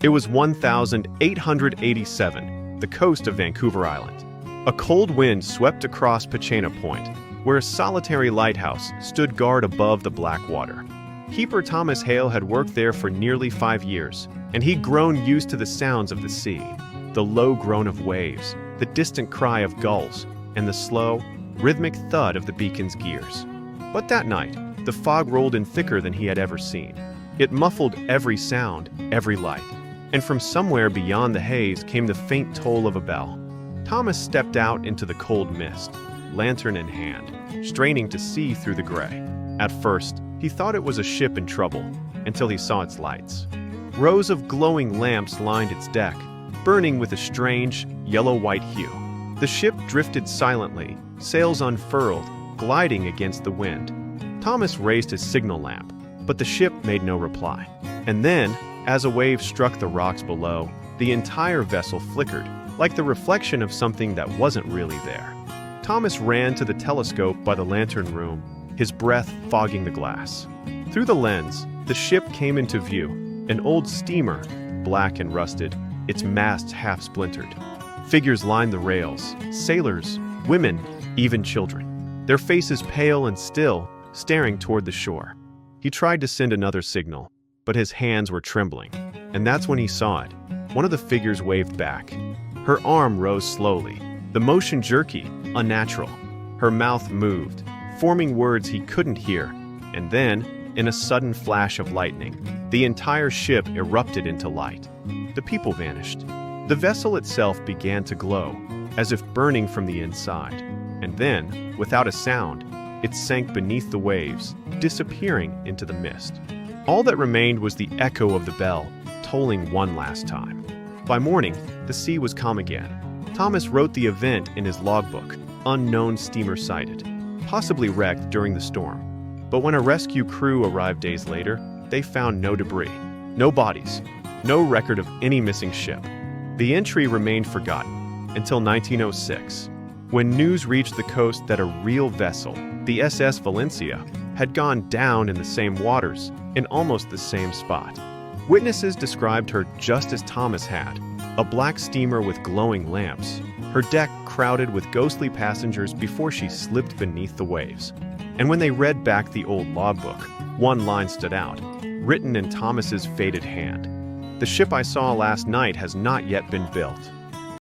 It was 1887, the coast of Vancouver Island. A cold wind swept across Pachena Point, where a solitary lighthouse stood guard above the black water. Keeper Thomas Hale had worked there for nearly 5 years, and he'd grown used to the sounds of the sea, the low groan of waves, the distant cry of gulls, and the slow, rhythmic thud of the beacon's gears. But that night, the fog rolled in thicker than he had ever seen. It muffled every sound, every light, and from somewhere beyond the haze came the faint toll of a bell. Thomas stepped out into the cold mist, lantern in hand, straining to see through the gray. At first, he thought it was a ship in trouble, until he saw its lights. Rows of glowing lamps lined its deck, burning with a strange, yellow-white hue. The ship drifted silently, sails unfurled, gliding against the wind. Thomas raised his signal lamp, but the ship made no reply. And then, as a wave struck the rocks below, the entire vessel flickered, like the reflection of something that wasn't really there. Thomas ran to the telescope by the lantern room, his breath fogging the glass. Through the lens, the ship came into view, an old steamer, black and rusted, its masts half splintered. Figures lined the rails, sailors, women, even children, their faces pale and still, staring toward the shore. He tried to send another signal, but his hands were trembling, and that's when he saw it. One of the figures waved back. Her arm rose slowly, the motion jerky, unnatural. Her mouth moved, forming words he couldn't hear, and then, in a sudden flash of lightning, the entire ship erupted into light. The people vanished. The vessel itself began to glow, as if burning from the inside, and then, without a sound, it sank beneath the waves, disappearing into the mist. All that remained was the echo of the bell, tolling one last time. By morning, the sea was calm again. Thomas wrote the event in his logbook, unknown steamer sighted, possibly wrecked during the storm. But when a rescue crew arrived days later, they found no debris, no bodies, no record of any missing ship. The entry remained forgotten until 1906, when news reached the coast that a real vessel, the SS Valencia, had gone down in the same waters, in almost the same spot. Witnesses described her just as Thomas had, a black steamer with glowing lamps, her deck crowded with ghostly passengers before she slipped beneath the waves. And when they read back the old logbook, one line stood out, written in Thomas's faded hand. "The ship I saw last night has not yet been built."